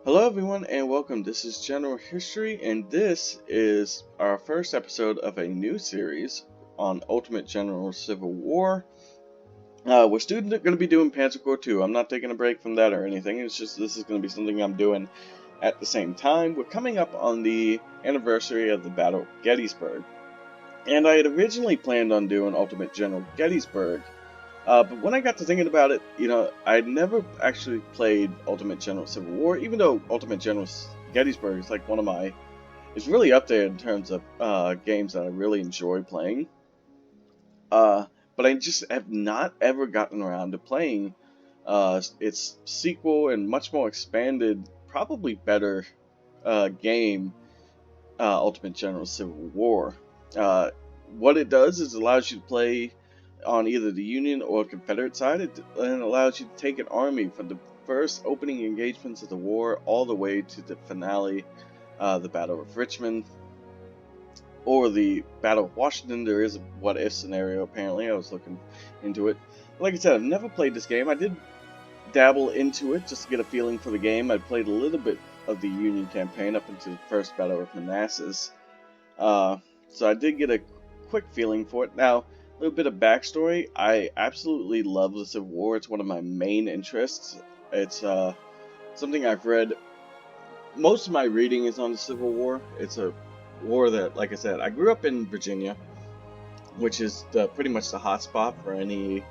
Hello, everyone, and welcome. This is General History, and this is our first episode of a new series on Ultimate General Civil War. We're still going to be doing Panzer Corps 2. I'm not taking a break from that or anything. It's just this is going to be something I'm doing at the same time. We're coming up on the anniversary of the Battle of Gettysburg, and I had originally planned on doing Ultimate General Gettysburg. But when I got to thinking about it, I'd never actually played Ultimate General Civil War, even though Ultimate General Gettysburg is like it's really up there in terms of games that I really enjoy playing. But I just have not ever gotten around to playing its sequel and much more expanded, probably better game, Ultimate General Civil War. Uh, what it does is it allows you to play on either the Union or Confederate side, and allows you to take an army from the first opening engagements of the war all the way to the finale, the Battle of Richmond, or the Battle of Washington. There is a what-if scenario, apparently. I was looking into it. Like I said, I've never played this game. I did dabble into it just to get a feeling for the game. I played a little bit of the Union campaign up into the first Battle of Manassas. So I did get a quick feeling for it. Now, a little bit of backstory. I absolutely love the Civil War. It's one of my main interests. It's something I've read. Most of my reading is on the Civil War. It's a war that, like I said, I grew up in Virginia, which is pretty much the hotspot for anything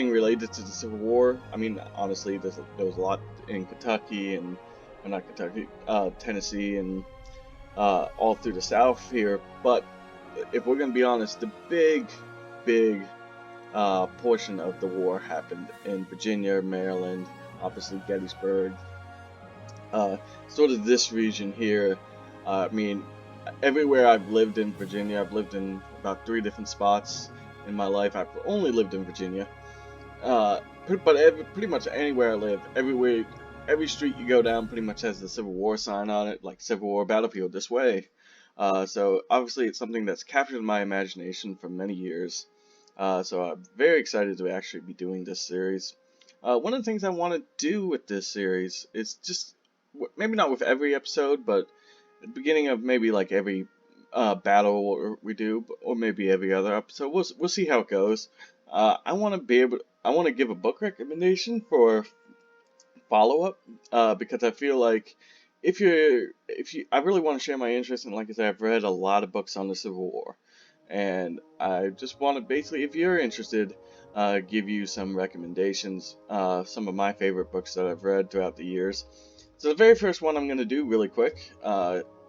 related to the Civil War. I mean, honestly, there was a lot in Kentucky and, or not Kentucky, Tennessee and all through the South here. But if we're going to be honest, the big portion of the war happened in Virginia, Maryland, obviously Gettysburg, sort of this region here. I mean, everywhere I've lived in Virginia, I've lived in about 3 different spots in my life. I've only lived in Virginia. But pretty much anywhere I live, every street you go down pretty much has the Civil War sign on it, like Civil War Battlefield this way. So obviously it's something that's captured my imagination for many years. So I'm very excited to actually be doing this series. One of the things I want to do with this series is just, maybe not with every episode, but at the beginning of maybe like every battle we do, or maybe every other episode. We'll see how it goes. I want to give a book recommendation for follow up, because I feel like I really want to share my interest, and like I said, I've read a lot of books on the Civil War, and I just want to basically, if you're interested, give you some recommendations, some of my favorite books that I've read throughout the years. So the very first one I'm going to do really quick,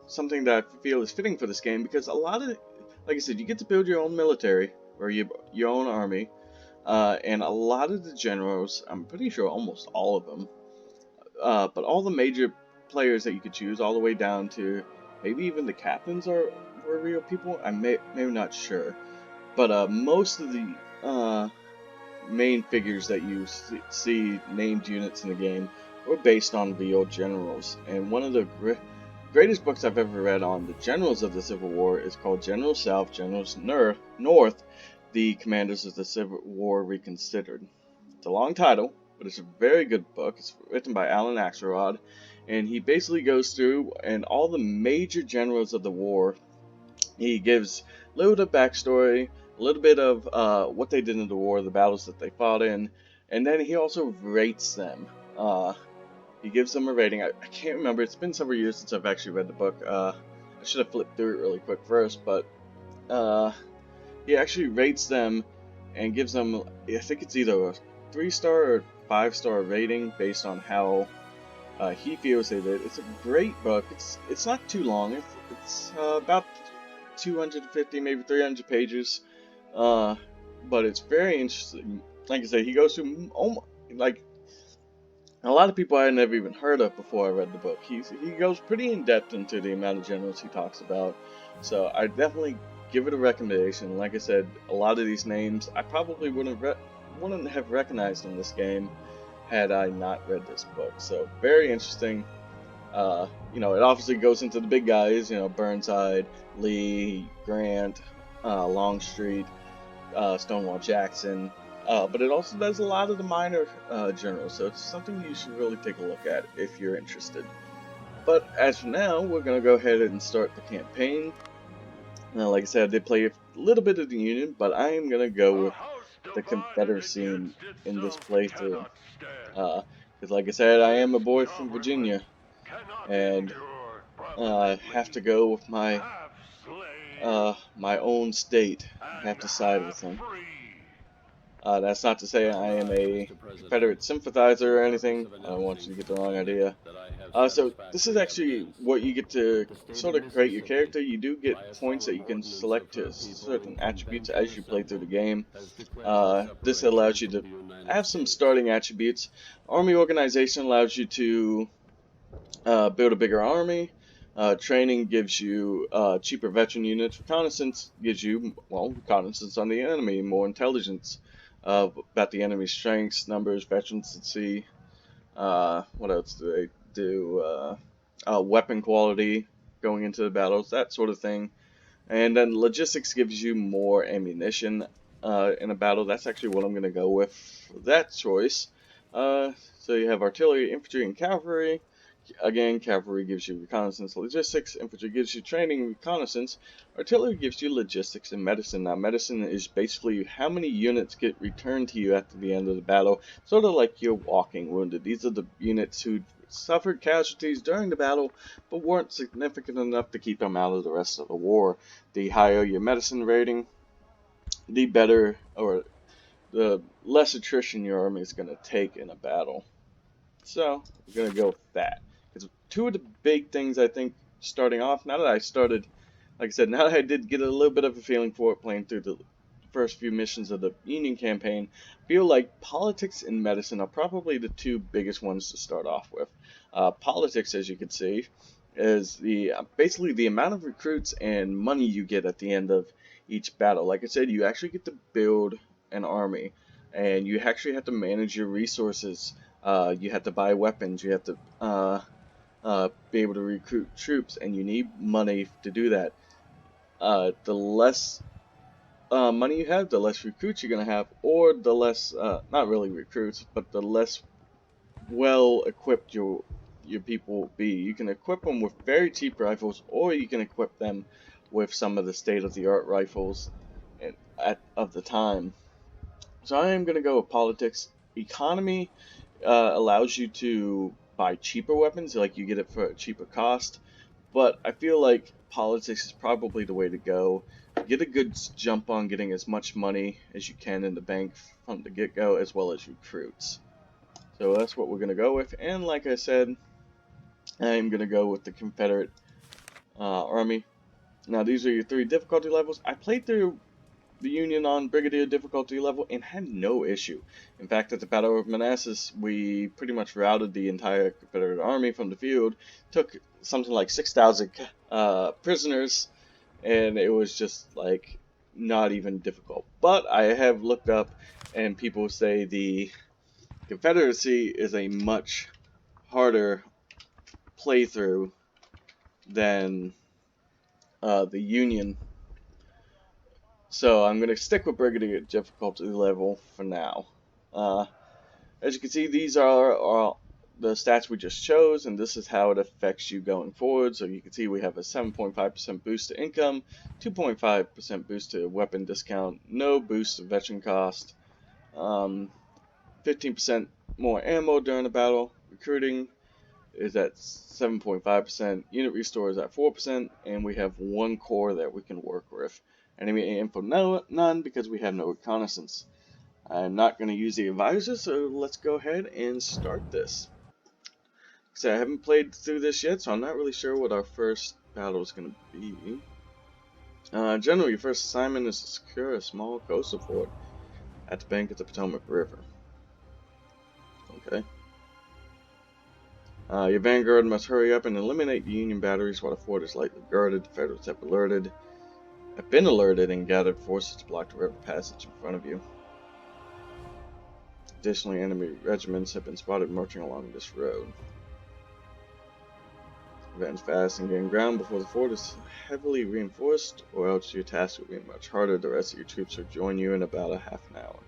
something that I feel is fitting for this game, because a lot of, like I said, you get to build your own military, or your own army, and a lot of the generals, I'm pretty sure almost all of them, but all the major players that you could choose, all the way down to maybe even the captains were real people. Maybe not sure, but most of the main figures that you see named units in the game were based on real generals. And one of the greatest books I've ever read on the generals of the Civil War is called Generals South, Generals North, the Commanders of the Civil War Reconsidered. It's a long title, but it's a very good book. It's written by Alan Axelrod, and he basically goes through and all the major generals of the war. He gives a little bit of backstory, a little bit of what they did in the war, the battles that they fought in, and then he also rates them. He gives them a rating. I can't remember. It's been several years since I've actually read the book. I should have flipped through it really quick first, but he actually rates them and gives them, I think it's either a 3-star or 5-star rating based on how he feels they did. It's a great book. It's not too long. It's about 250, maybe 300 pages, but it's very interesting. Like I say, he goes through like a lot of people I had never even heard of before I read the book. He goes pretty in depth into the amount of generals he talks about. So I definitely give it a recommendation. Like I said, a lot of these names I probably wouldn't have recognized in this game had I not read this book. So very interesting. It obviously goes into the big guys, Burnside, Lee, Grant, Longstreet, Stonewall Jackson, but it also does a lot of the minor generals, so it's something you should really take a look at if you're interested. But as for now, we're going to go ahead and start the campaign. Now, like I said, I did play a little bit of the Union, but I am going to go with the Confederacy in this playthrough. Because like I said, I am a boy from Virginia, and I have to go with my own state. I have to side with them. That's not to say I am a Confederate sympathizer or anything. I don't want you to get the wrong idea. So this is actually what you get to sort of create your character. You do get points that you can select to certain attributes as you play through the game. This allows you to have some starting attributes. Army organization allows you to build a bigger army. Training gives you cheaper veteran units. Reconnaissance gives you, well, reconnaissance on the enemy, more intelligence about the enemy's strengths, numbers, veterans at sea. What else do they do? Weapon quality going into the battles, that sort of thing. And then logistics gives you more ammunition in a battle. That's actually what I'm going to go with for that choice. So you have artillery, infantry, and cavalry. Again, cavalry gives you reconnaissance, logistics. Infantry gives you training, reconnaissance. Artillery gives you logistics and medicine. Now, medicine is basically how many units get returned to you after the end of the battle, sort of like you're walking wounded. These are the units who suffered casualties during the battle, but weren't significant enough to keep them out of the rest of the war. The higher your medicine rating, the better, or the less attrition your army is going to take in a battle. So, we're going to go with that. Because two of the big things I think starting off, now that I started, like I said, now that I did get a little bit of a feeling for it playing through the first few missions of the Union campaign, I feel like politics and medicine are probably the two biggest ones to start off with. Politics, as you can see, is basically the amount of recruits and money you get at the end of each battle. Like I said, you actually get to build an army, and you actually have to manage your resources. You have to buy weapons. You have to be able to recruit troops, and you need money to do that. The less money you have, the less recruits you're going to have, or the less, not really recruits, but the less well equipped your people will be. You can equip them with very cheap rifles, or you can equip them with some of the state-of-the-art rifles of the time. So I am going to go with politics. Economy allows you to buy cheaper weapons, like you get it for a cheaper cost. But I feel like politics is probably the way to go. Get a good jump on getting as much money as you can in the bank from the get-go, as well as recruits. So that's what we're going to go with. And like I said, I'm going to go with the Confederate Army. Now these are your 3 difficulty levels. I played through the Union on Brigadier difficulty level and had no issue. In fact, at the Battle of Manassas, we pretty much routed the entire Confederate army from the field, took something like 6,000 prisoners, and it was just like not even difficult. But I have looked up, and people say the Confederacy is a much harder playthrough than the Union. So I'm going to stick with Brigadier difficulty level for now. As you can see, these are the stats we just chose, and this is how it affects you going forward. So you can see we have a 7.5% boost to income, 2.5% boost to weapon discount, no boost to veteran cost, 15% more ammo during the battle, recruiting is at 7.5%, unit restore is at 4%, and we have 1 core that we can work with. Enemy info none, because we have no reconnaissance. I'm not going to use the advisor, so let's go ahead and start this. So I haven't played through this yet, so I'm not really sure what our first battle is going to be. Generally, your first assignment is to secure a small coastal fort at the bank of the Potomac River. Okay. Your vanguard must hurry up and eliminate the Union batteries while the fort is lightly guarded. The Federals have been alerted and gathered forces to block the river passage in front of you. Additionally, enemy regiments have been spotted marching along this road. Advance fast and gain ground before the fort is heavily reinforced, or else your task will be much harder. The rest of your troops will join you in about a half an hour.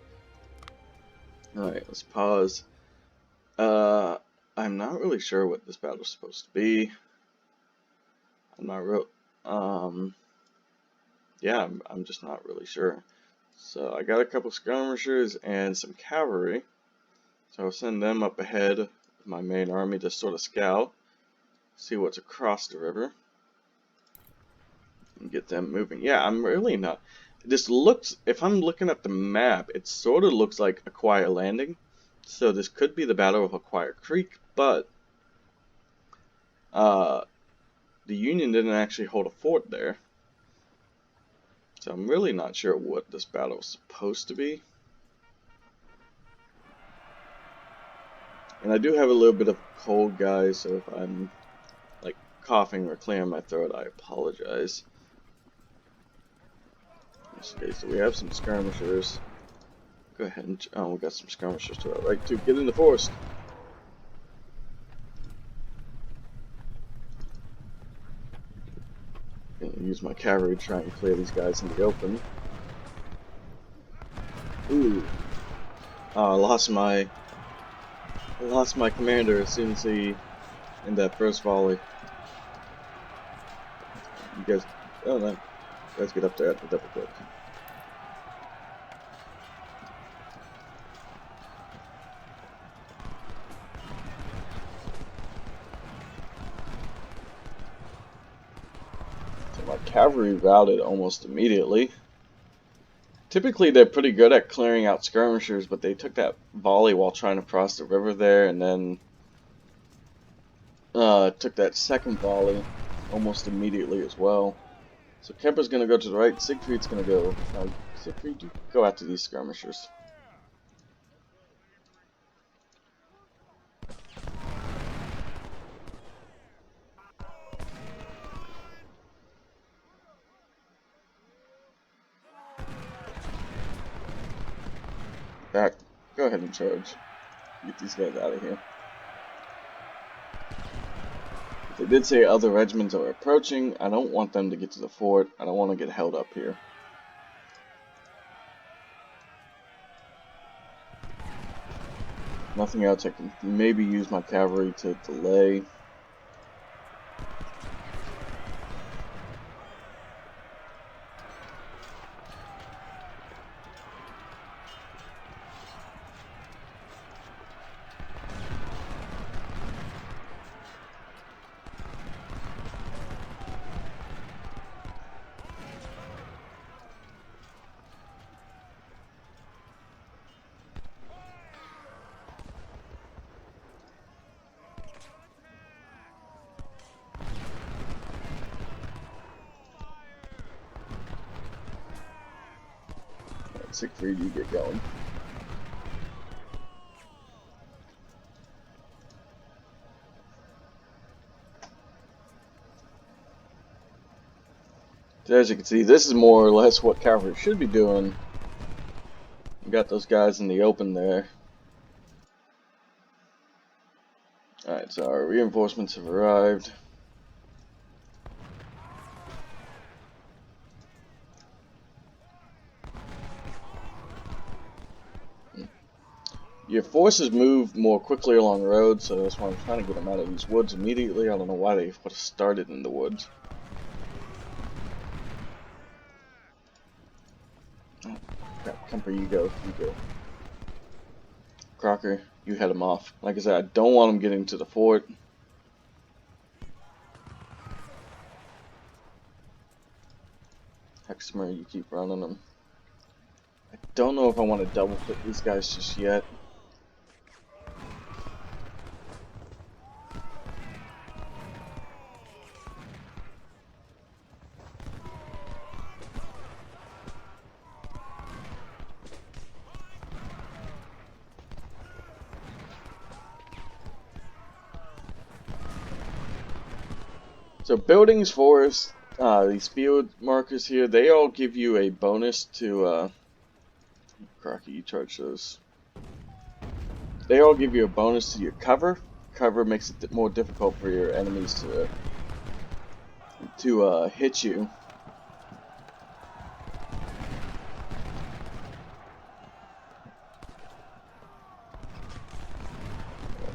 Alright, let's pause. I'm not really sure what this battle's supposed to be. I'm not real. Yeah, I'm just not really sure. So I got a couple skirmishers and some cavalry. So I'll send them up ahead of my main army to sort of scout, see what's across the river, and get them moving. Yeah, I'm really not. This looks, if I'm looking at the map, it sort of looks like Aquia Landing. So this could be the Battle of Aquia Creek, but the Union didn't actually hold a fort there. So I'm really not sure what this battle is supposed to be. And I do have a little bit of cold, guys, so if I'm like coughing or clearing my throat, I apologize. Okay, so we have some skirmishers. Go ahead and, oh, we got some skirmishers to our right too. Get in the forest. Gonna use my cavalry to try and clear these guys in the open. Ooh. I lost my commander as soon as he, in that first volley. You guys, oh no, you guys get up there at the double quick. So my cavalry routed almost immediately. Typically they're pretty good at clearing out skirmishers, but they took that volley while trying to cross the river there, and then took that second volley almost immediately as well. So Kemper's going to go to the right, Siegfried's going to go... Siegfried, you go after these skirmishers. Back. Go ahead and charge. Get these guys out of here. They did say other regiments are approaching. I don't want them to get to the fort. I don't want to get held up here. Nothing else. I can maybe use my cavalry to delay. Siegfried, you get going. So as you can see, this is more or less what cavalry should be doing. We got those guys in the open there. Alright, so our reinforcements have arrived. Your forces move more quickly along the road, so that's why I'm trying to get them out of these woods immediately. I don't know why they would have started in the woods. Oh, crap. Kemper, you go. Crocker, you head them off. Like I said, I don't want them getting to the fort. Hexamer, you keep running them. I don't know if I want to double click these guys just yet. So buildings, forests, these field markers here, they all give you a bonus to, Crocky, you charge those. They all give you a bonus to your cover. Cover makes it more difficult for your enemies to hit you.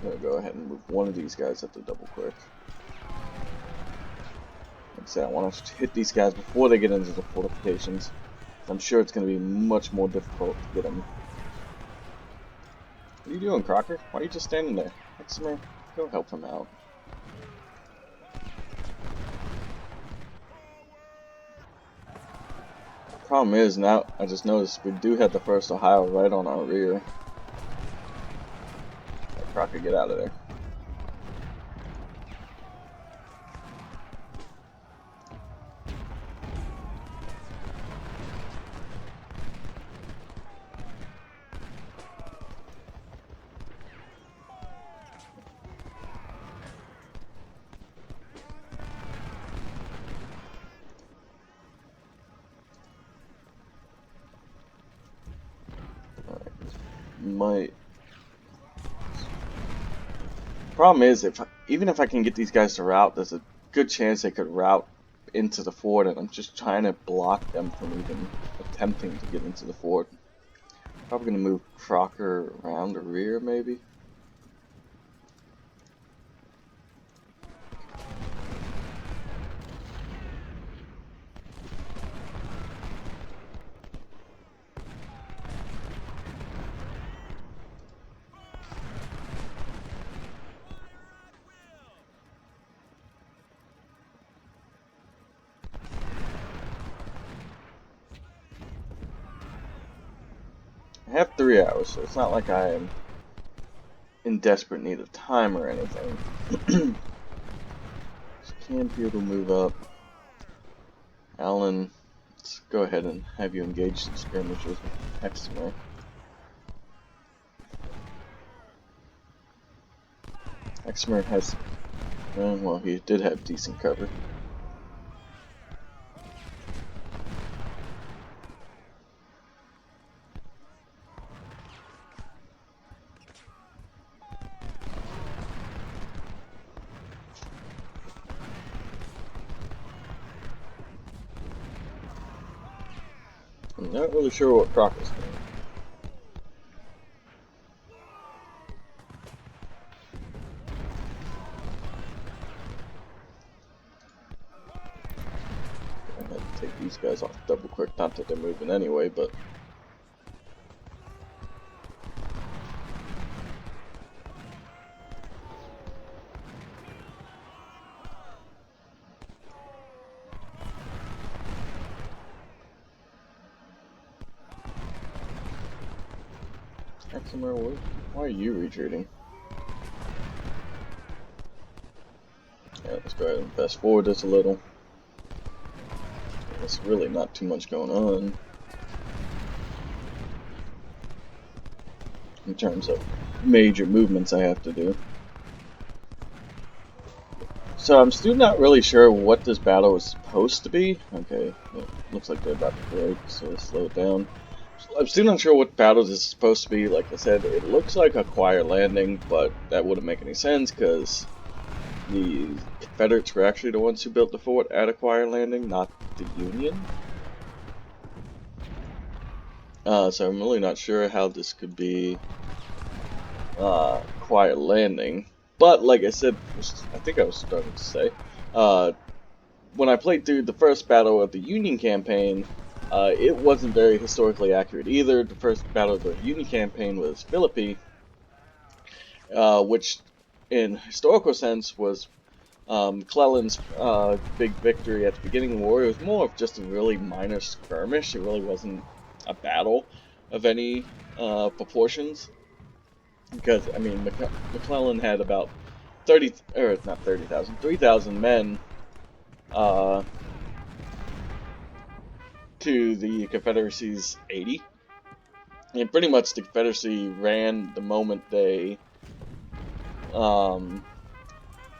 I'm gonna go ahead and move one of these guys up to double quick. Like I said, I want to hit these guys before they get into the fortifications. I'm sure it's going to be much more difficult to get them. What are you doing, Crocker? Why are you just standing there? Exmer, go help him out. Problem is, now I just noticed we do have the 1st Ohio right on our rear. Crocker, get out of there. Might. Problem is, even if I can get these guys to route, there's a good chance they could route into the fort, and I'm just trying to block them from even attempting to get into the fort. Probably gonna move Crocker around the rear, maybe. I have 3 hours, so it's not like I am in desperate need of time or anything. So Campbell will move up. Alan, let's go ahead and have you engage in skirmishes with Exmer. Exmer has, well, he did have decent cover. I'm not really sure what Crocker's doing. Go ahead and take these guys off double quick, not that they're moving anyway, but Exmer, why are you retreating? Yeah, let's go ahead and fast forward this a little. There's really not too much going on in terms of major movements I have to do. So I'm still not really sure what this battle is supposed to be. Okay, it looks like they're about to break, so let's slow it down. I'm still not sure what battle this is supposed to be. Like I said, it looks like Aquia Landing, but that wouldn't make any sense because the Confederates were actually the ones who built the fort at Aquia Landing, not the Union. So I'm really not sure how this could be Aquia Landing. But like I said, I think I was starting to say, when I played through the first battle of the Union campaign, it wasn't very historically accurate either. The first battle of the Union campaign was Philippi, which in historical sense was McClellan's big victory at the beginning of the war. It was more of just a really minor skirmish. It really wasn't a battle of any proportions. Because, I mean, McClellan had about 3,000 men to the Confederacy's 80. And pretty much the Confederacy ran the moment the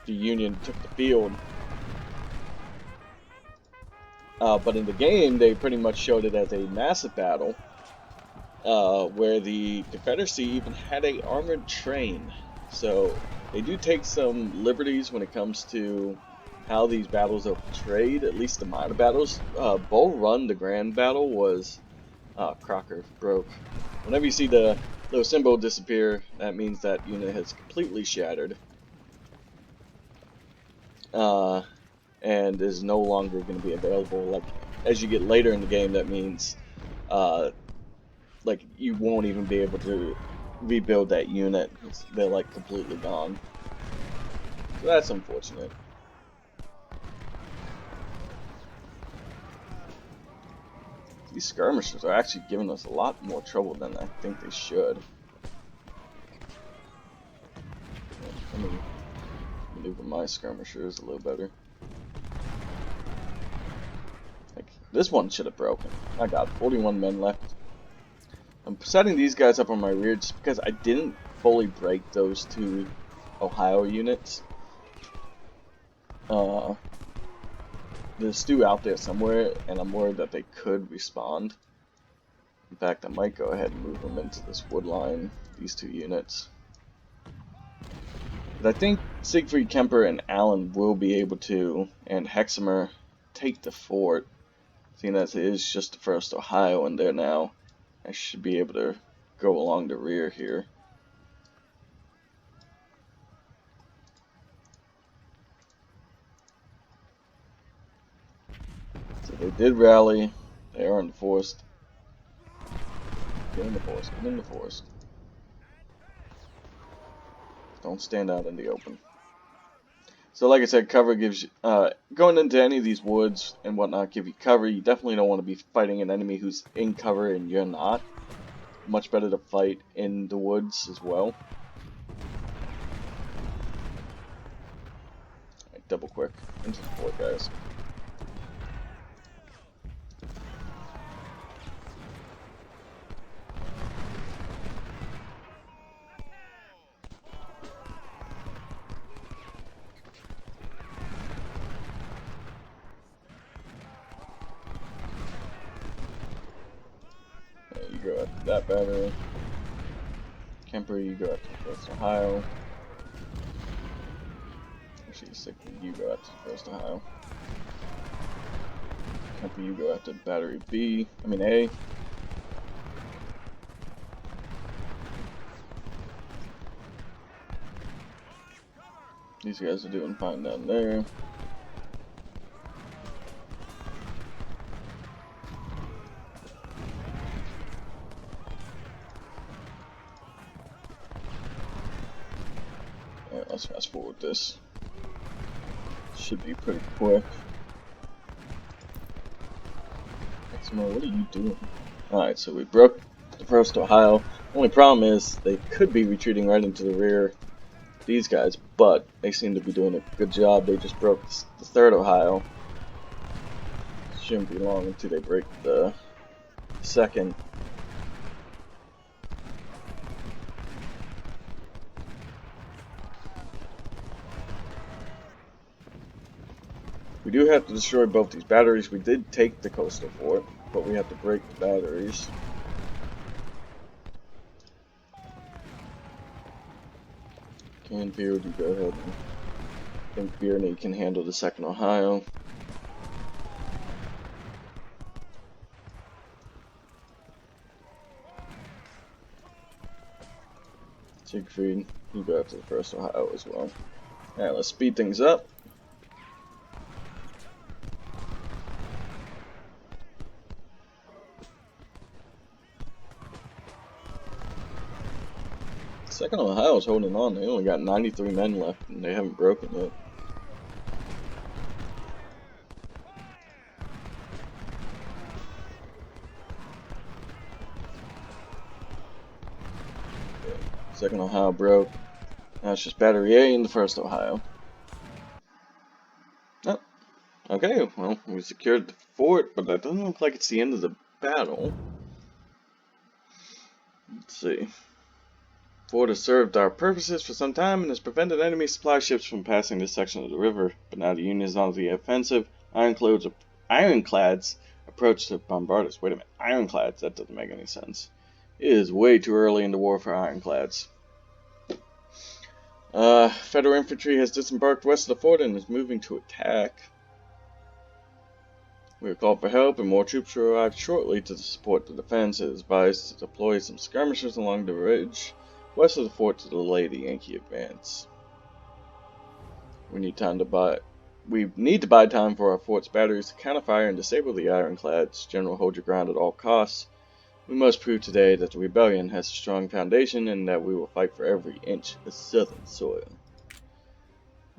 Union took the field. But in the game, they pretty much showed it as a massive battle, where the Confederacy even had an armored train. So they do take some liberties when it comes to how these battles are portrayed, at least the minor battles. Bull Run, the grand battle, was... Crocker broke. Whenever you see the Little symbol disappear. That means that unit has completely shattered. And is no longer going to be available. Like, as you get later in the game, that means, like, you won't even be able to rebuild that unit. They're, like, completely gone. So that's unfortunate. These skirmishers are actually giving us a lot more trouble than I think they should. Let me maneuver my skirmishers a little better. Like, this one should have broken. I got 41 men left. I'm setting these guys up on my rear just because I didn't fully break those two Ohio units. There's still out there somewhere, and I'm worried that they could respond. In fact, I might go ahead and move them into this wood line, these two units. But I think Siegfried, Kemper, and Allen will be able to, and Hexamer, take the fort. Seeing as it is just the first Ohio in there now, I should be able to go along the rear here. So they did rally. They are in the forest. Get in the forest. Get in the forest. Don't stand out in the open. So like I said, cover gives you, going into any of these woods and whatnot give you cover. You definitely don't want to be fighting an enemy who's in cover and you're not. Much better to fight in the woods as well. Right, double quick into the fort, guys. You go after that battery. Kemper, you go after First Ohio. Actually, you go after First Ohio. Kemper, you go after battery A. These guys are doing fine down there. Alright, let's fast forward this. Should be pretty quick. What are you doing? Alright, so we broke the first Ohio. Only problem is they could be retreating right into the rear, these guys, but they seem to be doing a good job. They just broke the third Ohio. Shouldn't be long until they break the second. We do have to destroy both these batteries. We did take the coastal fort, but we have to break the batteries. Canfield, you go ahead and I think Bierney can handle the second Ohio. Siegfried, you go after the first Ohio as well. Alright, let's speed things up. Second Ohio is holding on. They only got 93 men left and they haven't broken yet. Second Ohio broke. Now it's just Battery A in the first Ohio. Oh, okay, well, we secured the fort, but that doesn't look like it's the end of the battle. Let's see. Fort has served our purposes for some time and has prevented enemy supply ships from passing this section of the river. But now the Union is on the offensive. Ironclads approach to bombard us. Wait a minute, ironclads? That doesn't make any sense. It is way too early in the war for ironclads. Federal infantry has disembarked west of the fort and is moving to attack. We were called for help, and more troops arrived shortly to support the defense. It is advised to deploy some skirmishers along the ridge west of the fort to delay the Yankee advance. We need to buy time for our fort's batteries to counterfire and disable the ironclads. General, hold your ground at all costs. We must prove today that the rebellion has a strong foundation and that we will fight for every inch of southern soil.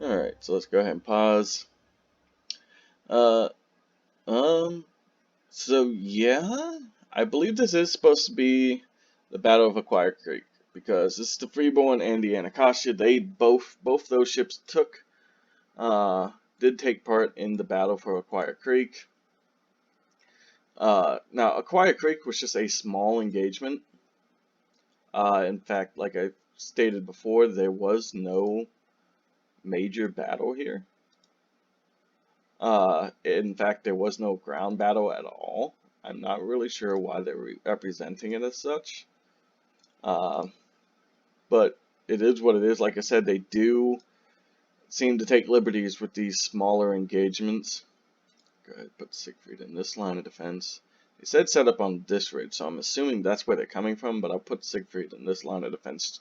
Alright, so let's go ahead and pause. So yeah, I believe this is supposed to be the Battle of Aquia Creek, because this is the Freeborn and the Anacostia. They both those ships did take part in the battle for Aquia Creek. Now Aquia Creek was just a small engagement. In fact, like I stated before, there was no major battle here. In fact, there was no ground battle at all. I'm not really sure why they're representing it as such. But it is what it is. Like I said, they do seem to take liberties with these smaller engagements. Go ahead, put Siegfried in this line of defense. They said set up on this ridge, so I'm assuming that's where they're coming from, but I'll put Siegfried in this line of defense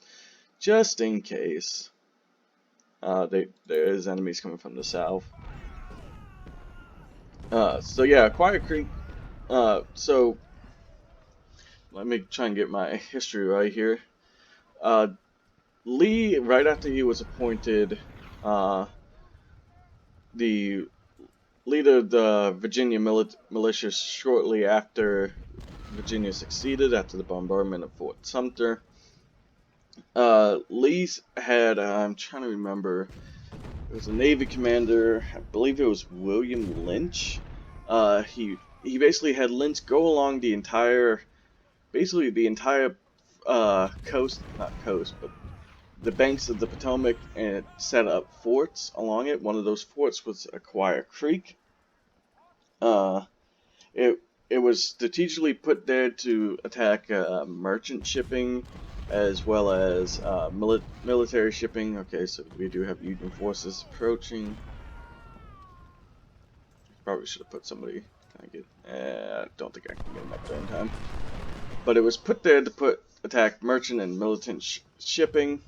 just in case there is enemies coming from the south. So yeah, Aquia Creek. So let me try and get my history right here. Lee, right after he was appointed the leader of the Virginia militia shortly after Virginia succeeded after the bombardment of Fort Sumter. Lee had, I'm trying to remember, it was a Navy commander, I believe it was William Lynch. He basically had Lynch go along the entire coast, not coast, but the banks of the Potomac, and set up forts along it. One of those forts was Aquia Creek. It was strategically put there to attack merchant shipping as well as military shipping. Okay, so we do have Union forces approaching. Probably should have put somebody. Can I get? I don't think I can get them up there in time. But it was put there to attack merchant and militant shipping.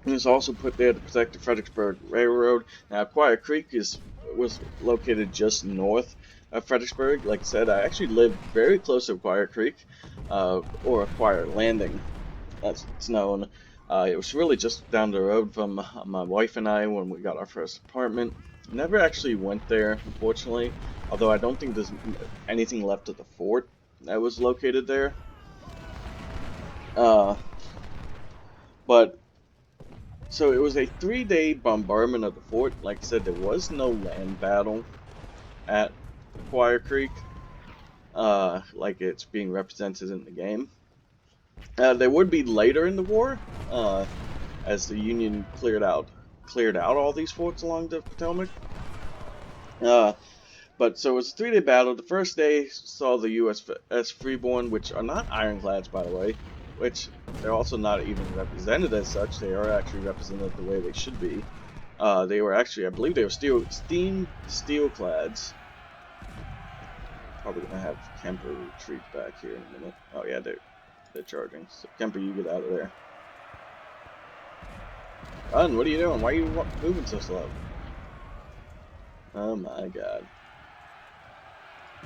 It was also put there to protect the Fredericksburg Railroad. Now, Aquia Creek was located just north of Fredericksburg. Like I said, I actually lived very close to Aquia Creek, or Aquia Landing, as it's known. It was really just down the road from my wife and I when we got our first apartment. Never actually went there, unfortunately, although I don't think there's anything left of the fort that was located there. But so it was a 3-day bombardment of the fort. Like I said, there was no land battle at Aquia Creek, like it's being represented in the game. There would be later in the war, as the Union cleared out all these forts along the Potomac. But so it was a 3-day battle. The first day saw the U.S. Freeborn, which are not ironclads, by the way, which they're also not even represented as such. They are actually represented the way they should be. They were actually, I believe they were steam steelclads. Probably gonna have Kemper retreat back here in a minute. Oh yeah, they're charging. So Kemper, you get out of there. Run! What are you doing? Why are you moving so slow? Oh my god.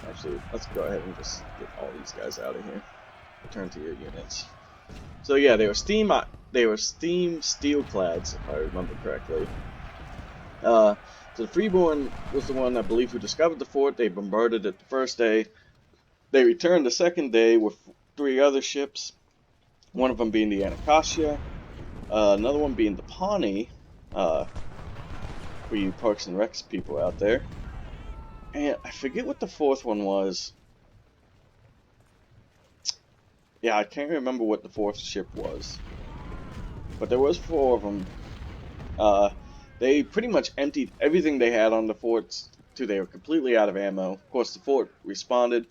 Actually, let's go ahead and just get all these guys out of here. Return to your units. So yeah, they were steam steelclads, if I remember correctly. So the Freeborn was the one, I believe, who discovered the fort. They bombarded it the first day. They returned the second day with 3 other ships. One of them being the Anacostia, another one being the Pawnee, for you Parks and Recs people out there. And I forget what the 4th one was. Yeah, I can't remember what the 4th ship was. But there was 4 of them. They pretty much emptied everything they had on the forts till they were completely out of ammo. Of course, the fort responded.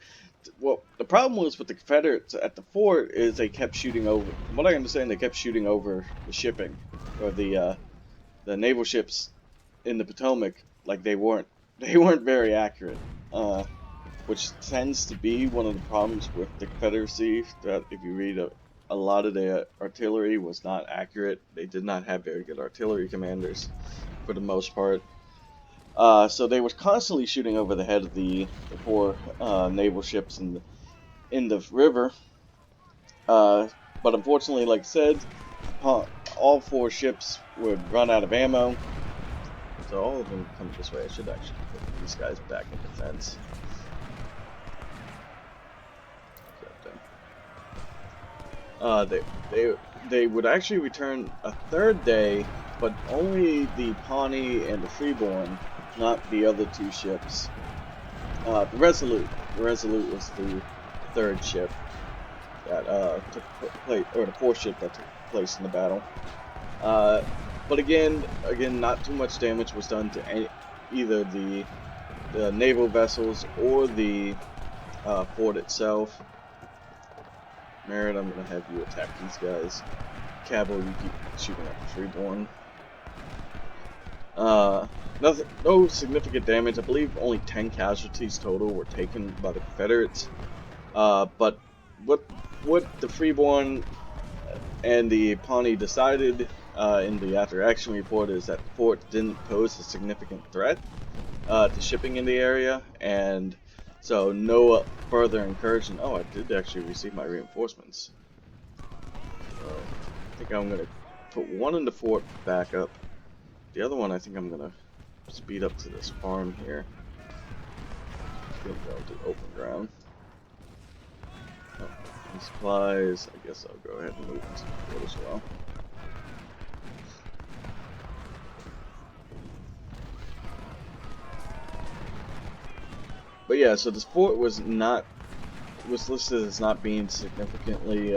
Well, the problem was with the Confederates at the fort is they kept shooting over. From what I understand, they kept shooting over the shipping, or the naval ships in the Potomac. Like they weren't very accurate. which tends to be one of the problems with the Confederacy. That if you read a lot of their artillery was not accurate. They did not have very good artillery commanders for the most part. So they were constantly shooting over the head of the four naval ships in the river. But unfortunately, like I said, all four ships would run out of ammo. So all of them come this way. I should actually put these guys back in defense. They would actually return a third day, but only the Pawnee and the Freeborn, not the other two ships. The Resolute was the third ship that took place, or the fourth ship that took place in the battle. But again, not too much damage was done to either the naval vessels or the fort itself. Merritt, I'm gonna have you attack these guys. Cavalry, you keep shooting at the Freeborn. No significant damage. I believe only 10 casualties total were taken by the Confederates. But what the Freeborn and the Pawnee decided in the after action report is that the fort didn't pose a significant threat to shipping in the area, and so no further encouragement. Oh, I did actually receive my reinforcements. So I think I'm gonna put one in the fort back up. The other one I think I'm gonna speed up to this farm here. Gonna go to open ground. Oh, and supplies. I guess I'll go ahead and move into the fort as well. But yeah, so this fort was listed as not being significantly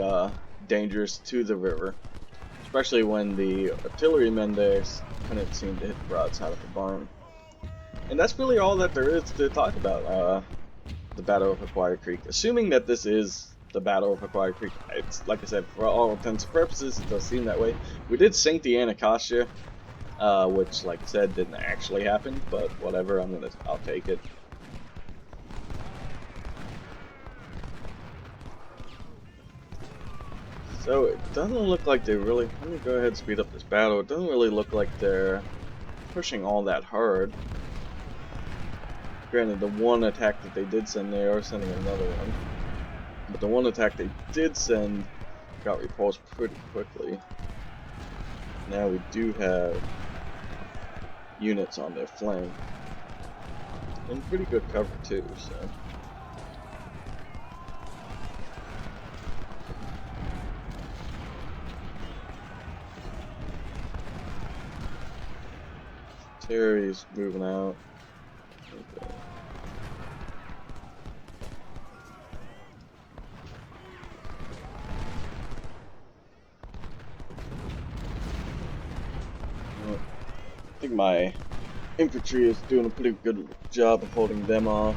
dangerous to the river, especially when the artillerymen there couldn't seem to hit the broadside of the barn. And that's really all that there is to talk about the Battle of Aquia Creek. Assuming that this is the Battle of Aquia Creek, it's like I said, for all intents and purposes, it does seem that way. We did sink the Anacostia, which, like I said, didn't actually happen, but whatever. I'll take it. So it doesn't look like they really. Let me go ahead and speed up this battle. It doesn't really look like they're pushing all that hard. Granted, the one attack that they did send, they are sending another one. But the one attack they did send got repulsed pretty quickly. Now we do have units on their flank. And pretty good cover too, so. Terry's moving out. Okay. Well, I think my infantry is doing a pretty good job of holding them off.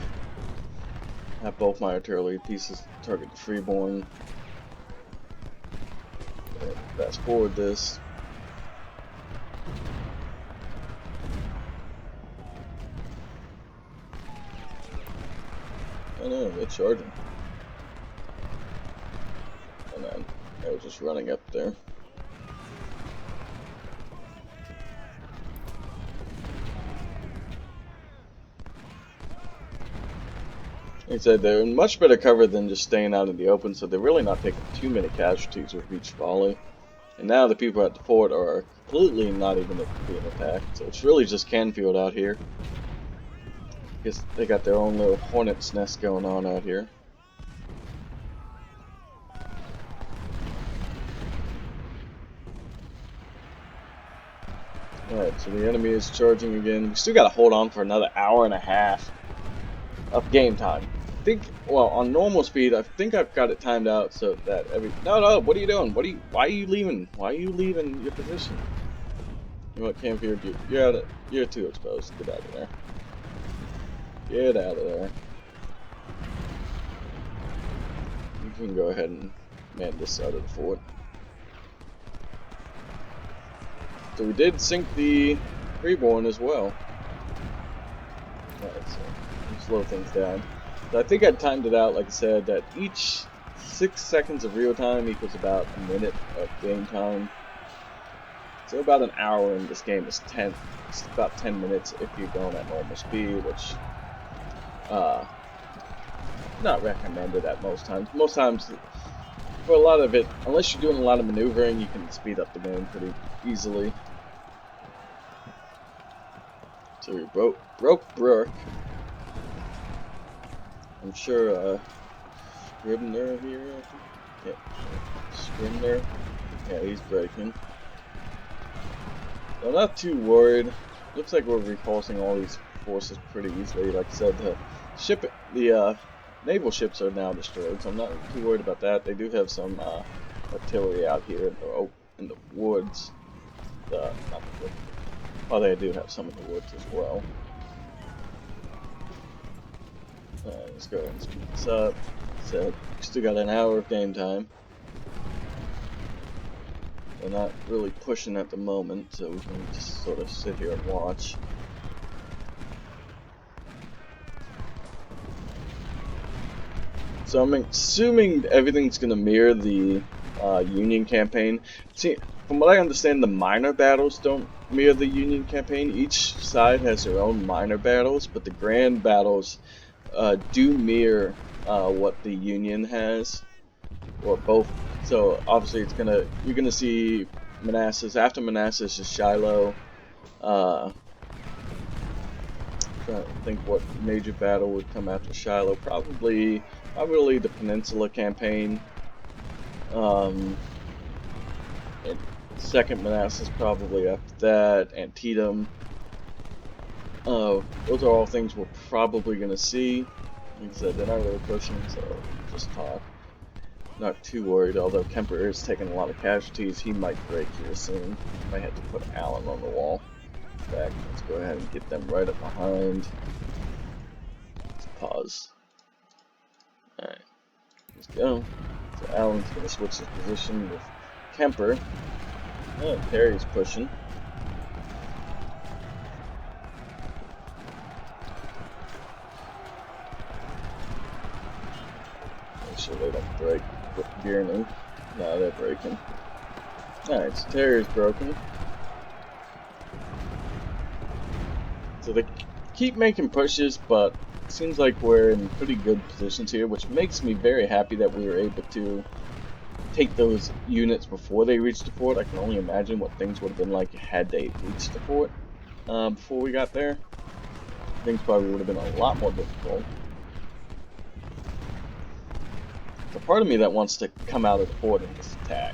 I have both my artillery pieces target the Freeborn. Fast forward this. Oh no, they're charging. And I was just running up there. Like I said, they're in much better cover than just staying out in the open, so they're really not taking too many casualties with each volley. And now the people at the fort are completely not even being attacked, so it's really just Canfield out here. Guess they got their own little hornet's nest going on out here. Alright, so the enemy is charging again. We still gotta hold on for another hour and a half of game time. I think, well, on normal speed, I think I've got it timed out so that No, what are you doing? Why are you leaving? Why are you leaving your position? You know what, Canfield, you're too exposed. Get out of there. Get out of there. You can go ahead and man this side of the fort. So we did sink the Freeborn as well. Alright, so slow things down. So I think I timed it out, like I said, that each 6 seconds of real time equals about a minute of game time. So about an hour in this game is it's about 10 minutes if you're going at normal speed, which uh, not recommended at most times. Most times, for a lot of it, unless you're doing a lot of maneuvering, you can speed up the game pretty easily. So we broke Brook. I'm sure Scribner here, I think. Yeah, Scribner. Yeah, he's breaking. I'm not too worried. Looks like we're repulsing all these forces pretty easily. Like I said, the naval ships are now destroyed, so I'm not too worried about that. They do have some artillery out here in the woods. Not the woods. Oh, they do have some in the woods as well. Let's go ahead and speed this up. So, we still got an hour of game time. We're not really pushing at the moment, so we can just sort of sit here and watch. So I'm assuming everything's going to mirror the Union campaign. See, from what I understand, the minor battles don't mirror the Union campaign. Each side has their own minor battles, but the grand battles do mirror what the Union has, or both. So obviously, you're gonna see Manassas. After Manassas is Shiloh. Trying to think what major battle would come after Shiloh. Probably the Peninsula campaign. And second Manassas probably after that. Antietam. Those are all things we're probably gonna see. Like I said, they're not really pushing, so just talk. Not too worried, although Kemper is taking a lot of casualties. He might break here soon. Might have to put Allen on the wall. Back. Let's go ahead and get them right up behind. Let's pause. Alright. Let's go. So Allen's going to switch his position with Kemper. Oh, Perry's pushing. Make sure they don't break Gearning. No, they're breaking. Alright, so Terry's broken. So they keep making pushes, but it seems like we're in pretty good positions here, which makes me very happy that we were able to take those units before they reached the fort. I can only imagine what things would have been like had they reached the fort before we got there. Things probably would have been a lot more difficult. There's a part of me that wants to come out of the fort and just attack.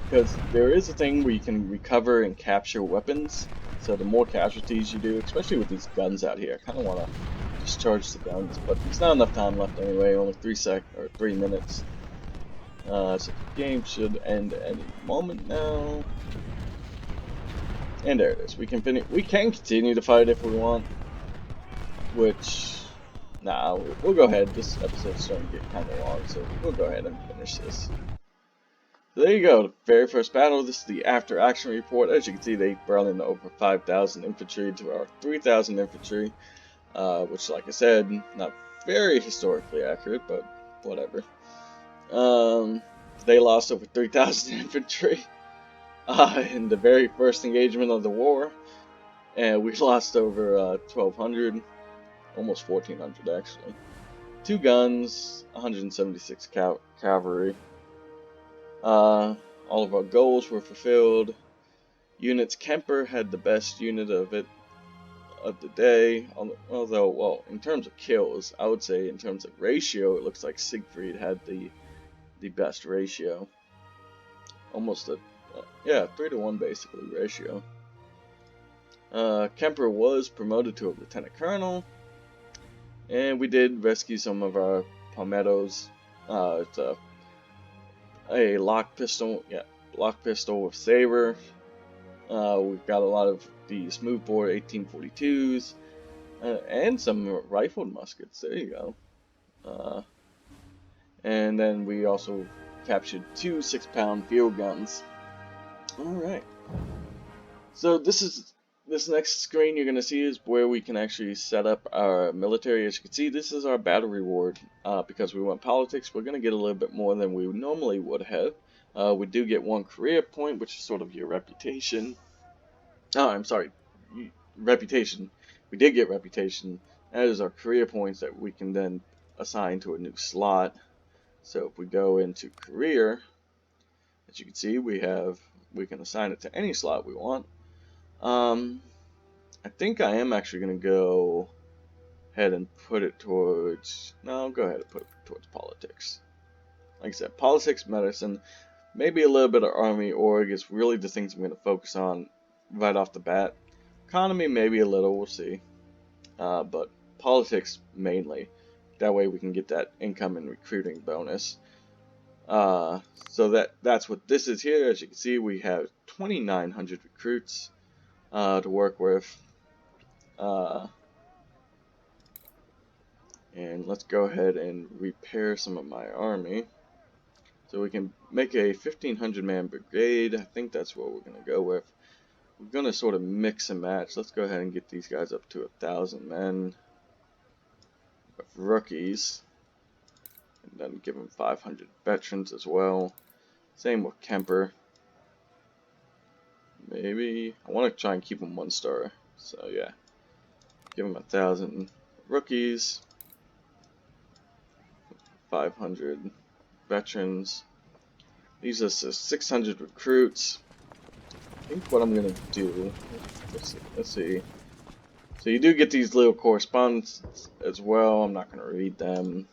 Because there is a thing where you can recover and capture weapons. So the more casualties you do, especially with these guns out here, I kind of want to discharge the guns. But there's not enough time left anyway, only 3 minutes. So the game should end any moment now. And there it is. We can continue to fight if we want. Which, nah, we'll go ahead. This episode's starting to get kind of long, so we'll go ahead and finish this. So there you go, the very first battle. This is the after action report. As you can see, they brought in over 5,000 infantry to our 3,000 infantry, which, like I said, not very historically accurate, but whatever. They lost over 3,000 infantry in the very first engagement of the war, and we lost over 1,200, almost 1,400 actually. 2 guns, 176 cavalry. All of our goals were fulfilled. Units, Kemper had the best unit of the day. Although, well, in terms of kills, I would say in terms of ratio, it looks like Siegfried had the best ratio. Almost 3-to-1 basically ratio. Kemper was promoted to a lieutenant colonel, and we did rescue some of our palmettos. It's a lock pistol with saber. We've got a lot of the smoothbore 1842s and some rifled muskets. There you go. And then we also captured 2 6-pound field guns. All right. So this is this next screen you're going to see is where we can actually set up our military. As you can see, this is our battle reward. Because we went politics, we're going to get a little bit more than we normally would have. We do get 1 career point, which is sort of your reputation. Oh, I'm sorry, reputation. We did get reputation. That is our career points that we can then assign to a new slot. So if we go into career, as you can see, we can assign it to any slot we want. I think I am actually going to go ahead and put it towards, no, I'll go ahead and put it towards politics. Like I said, politics, medicine, maybe a little bit of army, org is really the things I'm going to focus on right off the bat. Economy, maybe a little, we'll see. But politics mainly. That way we can get that income and recruiting bonus. So that's what this is here. As you can see, we have 2,900 recruits to work with. And let's go ahead and repair some of my army. So we can make a 1,500 man brigade. I think that's what we're going to go with. We're going to sort of mix and match. Let's go ahead and get these guys up to 1,000 men with rookies. And then give them 500 veterans as well. Same with Kemper. Maybe I want to try and keep them 1 star. So yeah, give them 1,000 rookies, 500 veterans. These are 600 recruits. I think what I'm gonna do. Let's see. So you do get these little correspondence as well. I'm not gonna read them.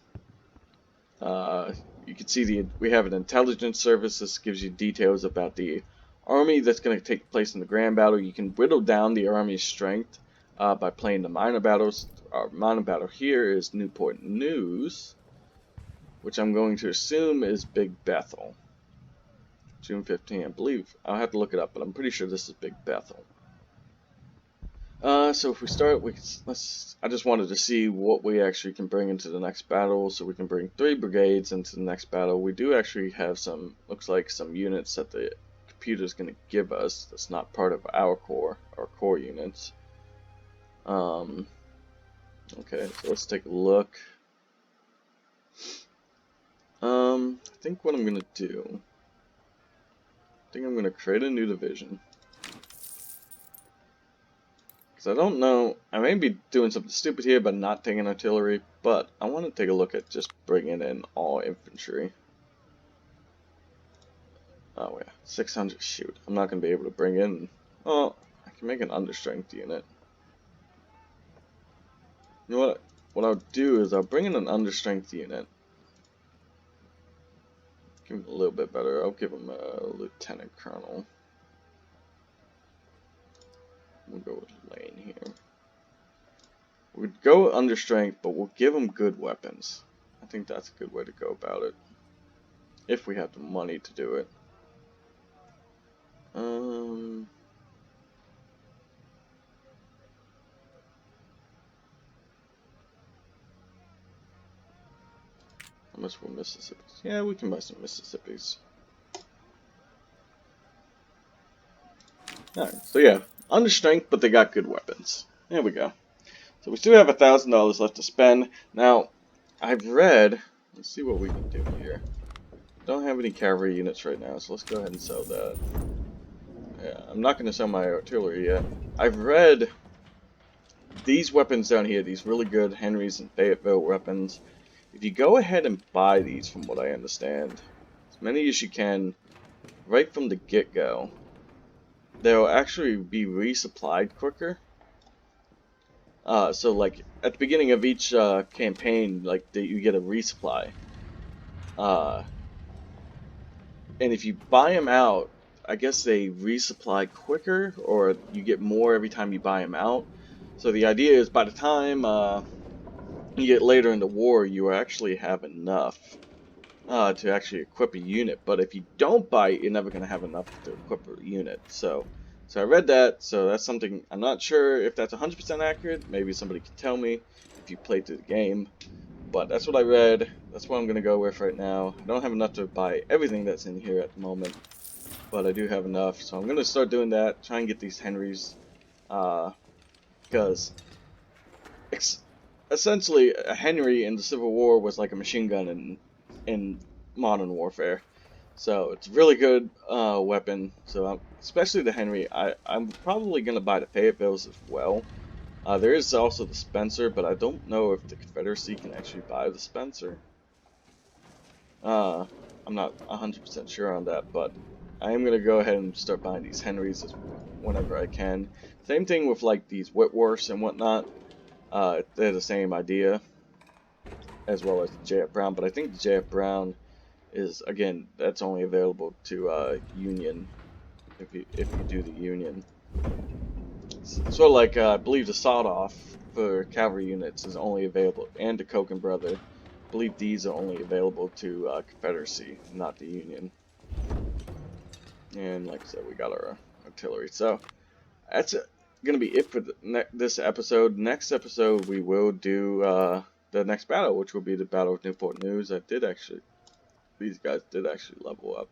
You can see we have an intelligence service. This gives you details about the army that's going to take place in the grand battle. You can whittle down the army's strength by playing the minor battles. Our minor battle here is Newport News, which I'm going to assume is Big Bethel. June 15, I believe. I'll have to look it up, but I'm pretty sure this is Big Bethel. So if we start, I just wanted to see what we actually can bring into the next battle. So we can bring 3 brigades into the next battle. We do actually have looks like some units that the computer's going to give us. That's not part of our core units. Okay, so let's take a look. I think what I'm going to do, I think I'm going to create a new division. I don't know, I may be doing something stupid here by not taking artillery, but I want to take a look at just bringing in all infantry. Oh yeah, 600, shoot, I'm not going to be able to bring in, oh, I can make an understrength unit. You know what I'll do is I'll bring in an understrength unit. Give him a little bit better, I'll give him a lieutenant colonel. We'll go with Lane here. We'd go under strength, but we'll give them good weapons. I think that's a good way to go about it. If we have the money to do it. How much for Mississippi's? Yeah, we can buy some Mississippi's. Alright, so yeah, under strength, but they got good weapons. There we go. So we still have $1,000 left to spend. Now, I've read, let's see what we can do here. Don't have any cavalry units right now, so let's go ahead and sell that. Yeah, I'm not going to sell my artillery yet. I've read these weapons down here, these really good Henry's and Fayetteville weapons. If you go ahead and buy these, from what I understand, as many as you can, right from the get-go, they'll actually be resupplied quicker. So like at the beginning of each campaign, like you get a resupply, and if you buy them out, I guess they resupply quicker, or you get more every time you buy them out. So the idea is by the time you get later in the war, you actually have enough to actually equip a unit. But if you don't buy it, you're never going to have enough to equip a unit. So I read that, so that's something, I'm not sure if that's 100% accurate. Maybe somebody can tell me if you played through the game. But that's what I read. That's what I'm going to go with right now. I don't have enough to buy everything that's in here at the moment, but I do have enough. So I'm going to start doing that, try and get these Henrys because essentially a Henry in the Civil War was like a machine gun in modern warfare. So it's a really good weapon. So especially the Henry, I'm probably gonna buy the Fayetteville's as well. There is also the Spencer, but I don't know if the Confederacy can actually buy the Spencer. Uh, I'm not 100% sure on that, but I am gonna go ahead and start buying these Henrys whenever I can. Same thing with like these Whitworths and whatnot. They're the same idea as well as the J.F. Brown, but I think the J.F. Brown is, again, that's only available to Union if you do the Union. So like I believe the sawed off for cavalry units is only available, and the Koken brother. I believe these are only available to Confederacy, not the Union. And like I said, we got our artillery. So that's gonna be it for this episode. Next episode we will do the next battle, which will be the Battle of Newport News. These guys did actually level up.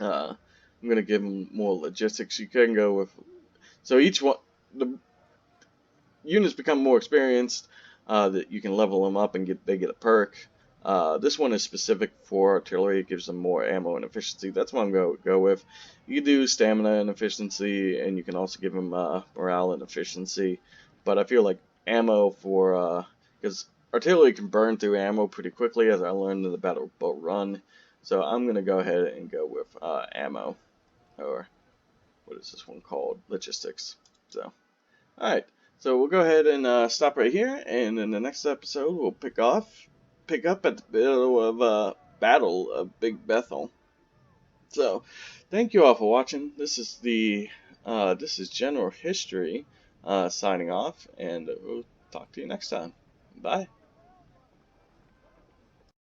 I'm gonna give them more logistics. You can go with, so each one, the units become more experienced. That you can level them up and they get a perk. This one is specific for artillery. It gives them more ammo and efficiency. That's what I'm going to go with. You can do stamina and efficiency, and you can also give them morale and efficiency. But I feel like ammo for, because artillery can burn through ammo pretty quickly, as I learned in the Battle Boat Run. So I'm going to go ahead and go with ammo, or what is this one called? Logistics. So, alright. So we'll go ahead and stop right here, and in the next episode we'll pick up at the Battle of Big Bethel. So, thank you all for watching. This is General History signing off, and we'll talk to you next time. Bye.